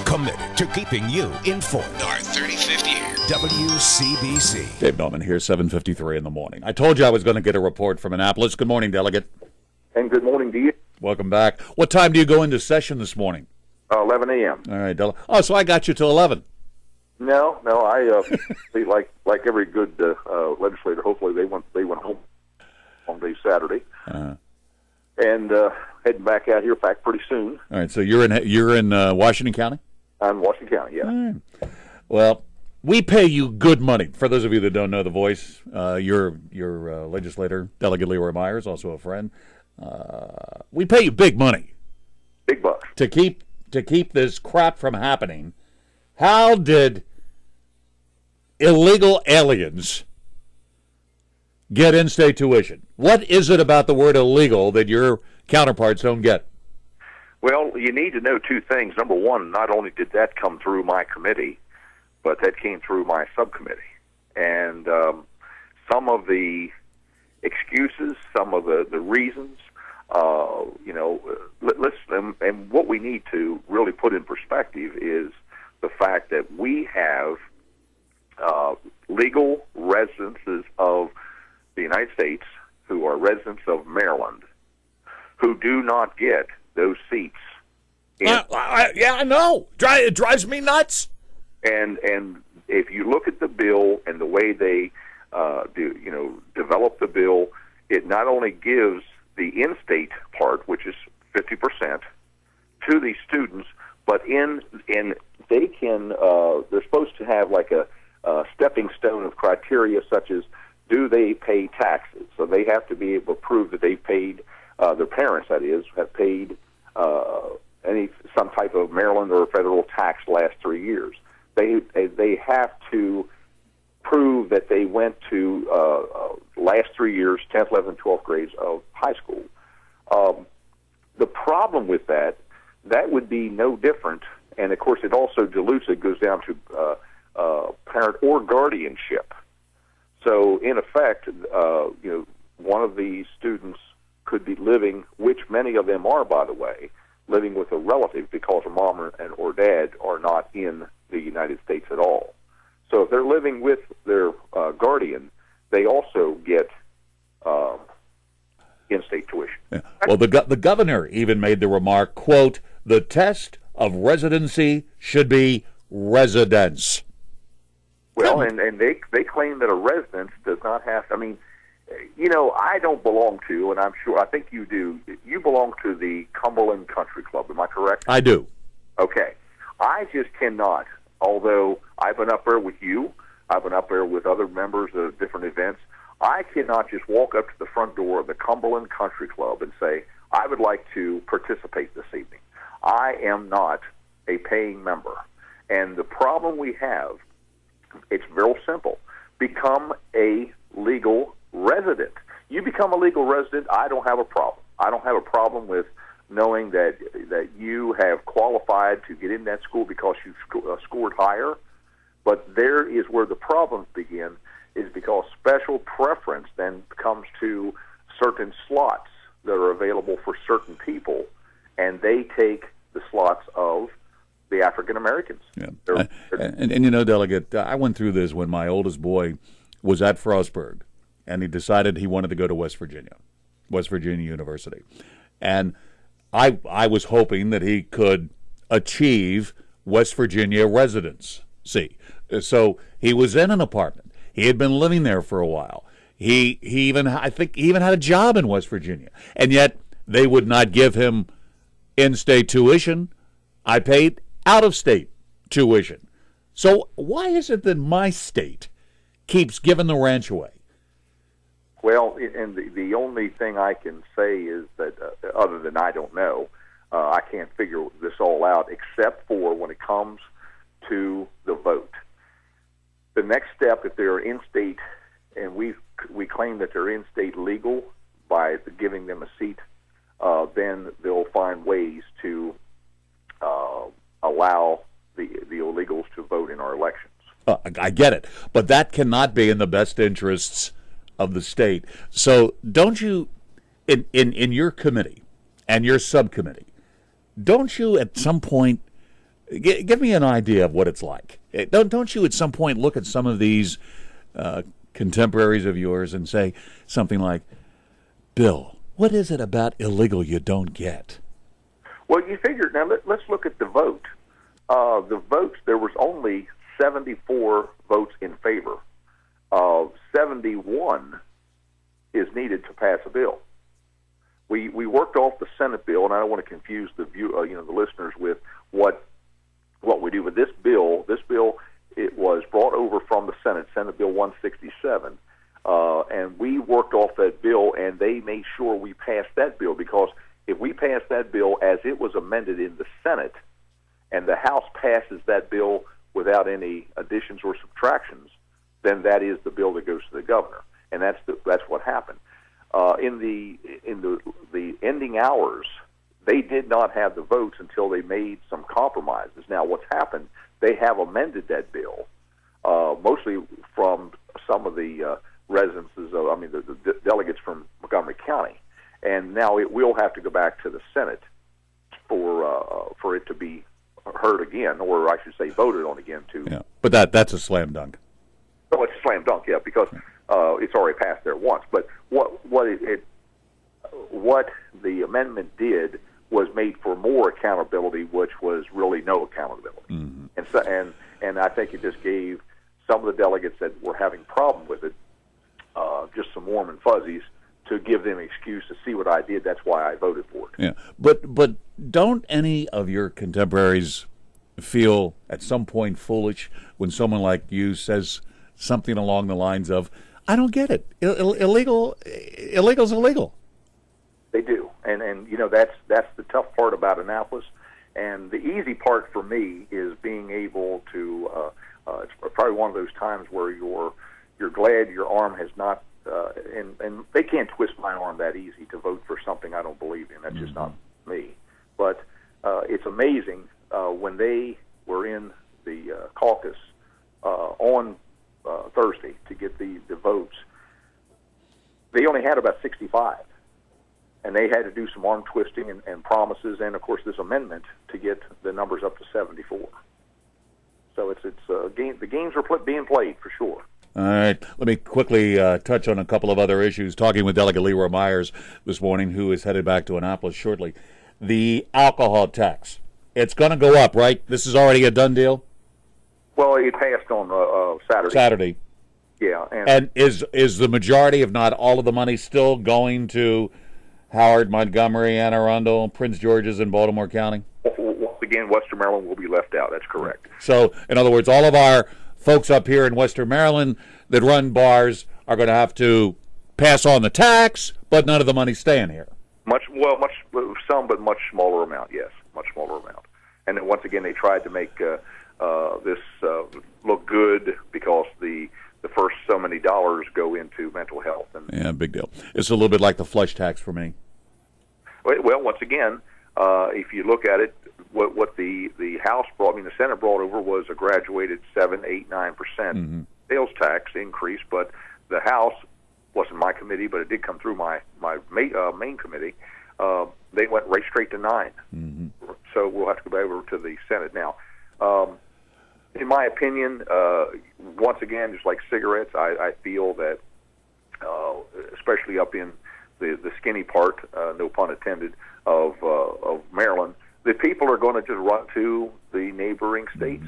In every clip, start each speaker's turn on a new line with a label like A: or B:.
A: committed to keeping you informed. Our 35th year, WCBC.
B: Dave Norman here, 7:53 in the morning. I told you I was going to get a report from Annapolis. Good morning, Delegate.
C: And good morning to you.
B: Welcome back. What time do you go into session this morning?
C: 11 a.m.
B: All right, Delegate. Oh, so I got you till 11.
C: No, I see, like every good legislator. Hopefully, they went home on the Saturday, and heading back out here back pretty soon.
B: All right, so you're in Washington County.
C: I'm in Washington County. Yeah.
B: All right. Well, we pay you good money. For those of you that don't know the voice, your legislator, Delegate Leroy Myers, also a friend. We pay you big money,
C: Big bucks.
B: to keep this crap from happening. How did illegal aliens get in-state tuition? What is it about the word illegal that your counterparts don't get?
C: Well, you need to know two things. Number one, not only did that come through my committee, but that came through my subcommittee. And some of the excuses, some of the reasons, listen, and what we need to really put in perspective is the fact that we have legal residences of the United States who are residents of Maryland who do not get those seats.
B: Yeah, I know. It drives me nuts.
C: And if you look at the bill and the way they develop the bill, it not only gives the in-state part, which is 50%, to the students, but they can they're supposed to have like a stepping stone of criteria, such as do they pay taxes? So they have to be able to prove that they paid their parents, that is, have paid some type of Maryland or federal tax the last 3 years. They have to prove that they went to last 3 years, 10th, 11th, 12th grades of high school. The problem with that would be no different, and of course it also dilutes it, goes down to parent or guardianship. So in effect, one of the students could be living, which many of them are, by the way, living with a relative because their mom or dad are not in the United States at all. So if they're living with their guardian, they also get in-state tuition.
B: Yeah. Well, the governor even made the remark, quote, the test of residency should be residence.
C: Well, and they claim that a residence does not have to, I don't belong to, and I'm sure, I think you do, you belong to the Cumberland Country Club, am I correct?
B: I do.
C: Okay. I just cannot, although I've been up there with you, I've been up there with other members of different events, I cannot just walk up to the front door of the Cumberland Country Club and say, I would like to participate this evening. I am not a paying member. And the problem we have, it's real simple. Become a legal resident. You become a legal resident, I don't have a problem. I don't have a problem with knowing that you have qualified to get in that school because you scored higher. But there is where the problems begin, is because special preference then comes to certain slots that are available for certain people, and they take the slots of the African Americans.
B: Yeah. And Delegate, I went through this when my oldest boy was at Frostburg, and he decided he wanted to go to West Virginia University. And I was hoping that he could achieve West Virginia residency. So he was in an apartment. He had been living there for a while. I think he even had a job in West Virginia. And yet they would not give him in-state tuition. I paid out-of-state tuition. So why is it that my state keeps giving the ranch away?
C: Well, and the only thing I can say is that, other than I don't know, I can't figure this all out, except for when it comes to the vote. The next step, if they're in-state, and we claim that they're in-state legal by giving them a seat, then they'll find ways to allow the illegals to vote in our elections.
B: I get it, but that cannot be in the best interests of the state. So don't you, in your committee and your subcommittee, don't you at some point Give me an idea of what it's like. Don't you at some point look at some of these contemporaries of yours and say something like, Bill, what is it about illegal you don't get?
C: Well, you figure, now let's look at the vote. The votes, there was only 74 votes in favor. 71 is needed to pass a bill. We worked off the Senate bill, and I don't want to confuse the the listeners with what we do. But this bill, it was brought over from the Senate Bill 167, and we worked off that bill, and they made sure we passed that bill, because if we pass that bill as it was amended in the Senate, and the House passes that bill without any additions or subtractions, then that is the bill that goes to the governor, and that's what happened. In the ending hours, they did not have the votes until they made some compromises. Now, what's happened? They have amended that bill, mostly from some of the residences of, the delegates from Montgomery County, and now it will have to go back to the Senate for it to be heard again, or I should say voted on again.
B: Yeah, but that's a slam dunk.
C: Oh, it's a slam dunk, yeah, because it's already passed there once. But what the amendment did was made for more accountability, which was really no accountability. Mm-hmm. And I think it just gave some of the delegates that were having problem with it just some warm and fuzzies to give them an excuse to see what I did. That's why I voted for it.
B: Yeah, but don't any of your contemporaries feel at some point foolish when someone like you says something along the lines of, I don't get it. Illegal's illegal.
C: They do, and that's the tough part about Annapolis. And the easy part for me is being able to. It's probably one of those times where you're glad your arm has not, and they can't twist my arm that easy to vote for something I don't believe in. That's just not me. But it's amazing when they were in the caucus on Thursday to get the votes. They only had about 65, and they had to do some arm twisting and promises, and of course this amendment to get the numbers up to 74. So it's game. The games are being played for sure.
B: All right. Let me quickly touch on a couple of other issues. Talking with Delegate Leroy Myers this morning, who is headed back to Annapolis shortly. The alcohol tax. It's going to go up, right? This is already a done deal?
C: Well, it passed on Saturday. Yeah.
B: And is the majority, if not all of the money, still going to Howard, Montgomery, Anne Arundel, Prince George's, and Baltimore County?
C: Once again, Western Maryland will be left out. That's correct.
B: So, in other words, all of our folks up here in Western Maryland that run bars are going to have to pass on the tax, but none of the money's staying here.
C: Some, but much smaller amount. Yes, much smaller amount. And then once again, they tried to make this look good because the first so many dollars go into mental health.
B: Yeah, big deal. It's a little bit like the flush tax for me.
C: Well, once again, if you look at it, what the House brought, the Senate brought over was a graduated 7, 8, 9% sales tax increase, but the House wasn't my committee, but it did come through my main committee. They went right straight to 9. Mm-hmm. So we'll have to go over to the Senate now. In my opinion, once again, just like cigarettes, I feel that, especially up in the skinny part, no pun intended, of Maryland, the people are going to just run to the neighboring states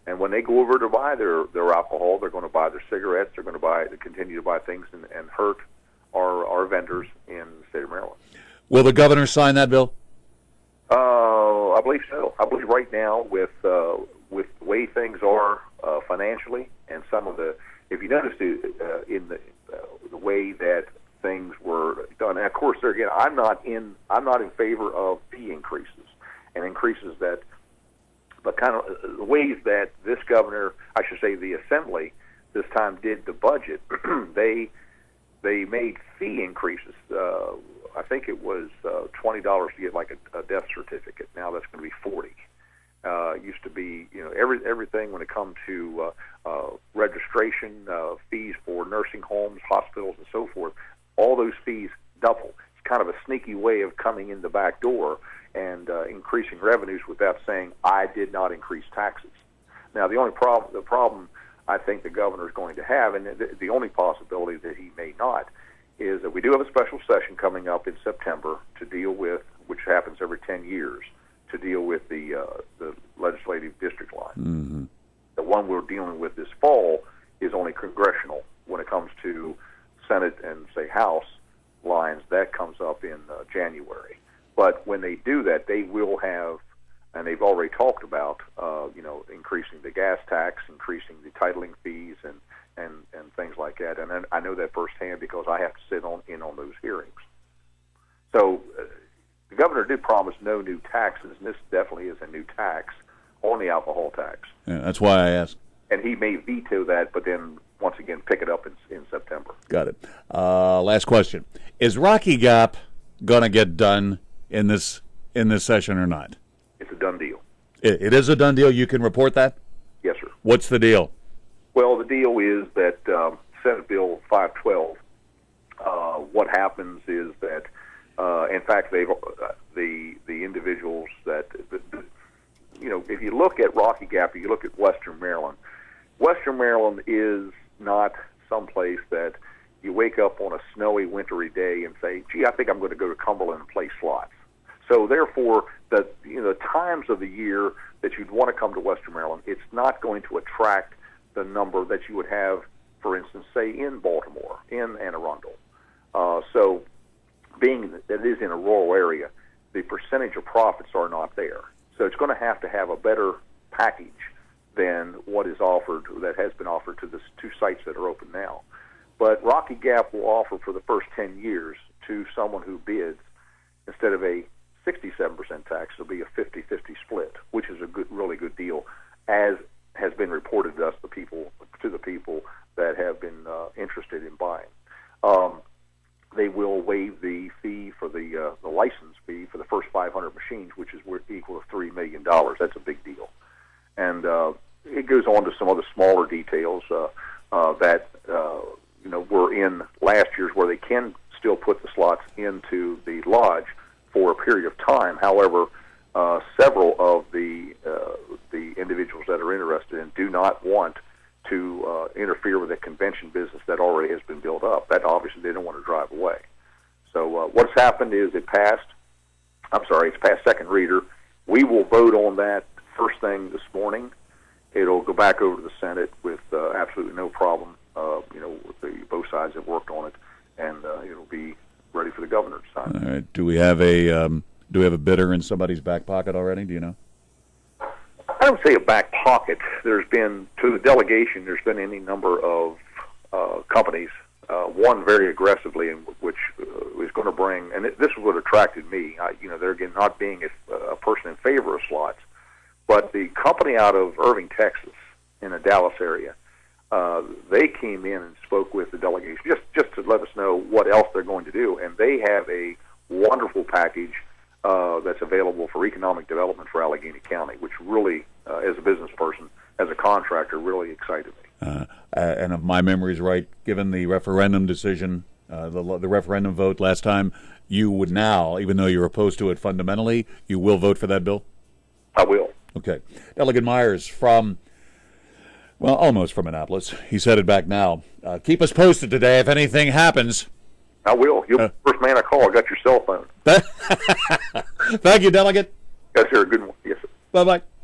C: and when they go over to buy their alcohol, they're going to buy their cigarettes. They're going to continue to buy things and hurt our vendors in the state of Maryland.
B: Will the governor sign that bill?
C: I believe so. I believe right now with the way things are financially and some of the, if you notice in the way that things were done, and of course, there again, I'm not in favor of fee increases and increases that, but kind of the ways that this governor, I should say, the Assembly this time did the budget. They made fee increases. I think it was $20 to get like a death certificate. Now that's going to be $40. Used to be, everything when it comes to registration fees for nursing homes, hospitals, and so forth. All those fees double. It's kind of a sneaky way of coming in the back door and increasing revenues without saying, I did not increase taxes. Now, the problem I think the governor is going to have, and the only possibility that he may not, is that we do have a special session coming up in September to deal with, which happens every 10 years, to deal with the legislative district line.
B: Mm-hmm.
C: The one we're dealing with this fall is only congressional. When it comes to Senate and, say, House lines, that comes up in January. But when they do that, they will have, and they've already talked about, increasing the gas tax, increasing the titling fees, and things like that. And I know that firsthand because I have to sit in on those hearings. So the governor did promise no new taxes, and this definitely is a new tax on the alcohol tax.
B: Yeah, that's why I asked.
C: And he may veto that, but then once again pick it up in September.
B: Got it. Last question: is Rocky Gap going to get done in this session or not?
C: It's a done deal.
B: It is a done deal. You can report that?
C: Yes, sir.
B: What's the deal?
C: Well, the deal is that Senate Bill 512. What happens is that, in fact, the individuals that if you look at Rocky Gap, you look at Western Maryland. Western Maryland is not someplace that you wake up on a snowy, wintry day and say, "Gee, I think I'm going to go to Cumberland and play slots." So therefore, the times of the year that you'd want to come to Western Maryland, it's not going to attract the number that you would have, for instance, say in Baltimore, in Anne Arundel. So being that it is in a rural area, the percentage of profits are not there. So it's going to have a better package than what is offered, that has been offered to the two sites that are open now. But Rocky Gap will offer for the first 10 years to someone who bids, instead of a 67% tax, it'll be a 50-50 split, which is a really good deal, as has been reported to us, the people that have been interested in buying. They will waive the fee for the license fee for the first 500 machines, which is equal to $3 million. That's a big deal. And it goes on to some other smaller details that were in last year's, where they can still put the slots into the lodge for a period of time. However, several of the individuals that are interested in do not want to interfere with the convention business that already has been built up. That obviously they don't want to drive away. So what's happened is it's passed second reader. We will vote on that first thing this morning. It'll go back over to the Senate with absolutely no problem. Both sides have worked on it, and it'll be ready for the governor to sign.
B: All right. Do we have a bidder in somebody's back pocket already? Do you know?
C: I don't say a back pocket. There's been, to the delegation, there's been any number of companies, one very aggressively, which is going to bring, and this is what attracted me, there again, not being a person in favor of slots, but the company out of Irving, Texas, in the Dallas area, they came in and spoke with the delegation just to let us know what else they're going to do, and they have a wonderful package that's available for economic development for Allegheny County, which really, as a business person, as a contractor, really excited me.
B: And if my memory is right, given the referendum decision, the referendum vote last time, you would now, even though you're opposed to it fundamentally, you will vote for that bill?
C: I will.
B: Okay. Delegate Myers almost from Annapolis. He's headed back now. Keep us posted today if anything happens.
C: I will. You're the first man I call. I got your cell phone.
B: Thank you, Delegate.
C: Yes, sir. Good one. Yes, sir.
B: Bye-bye.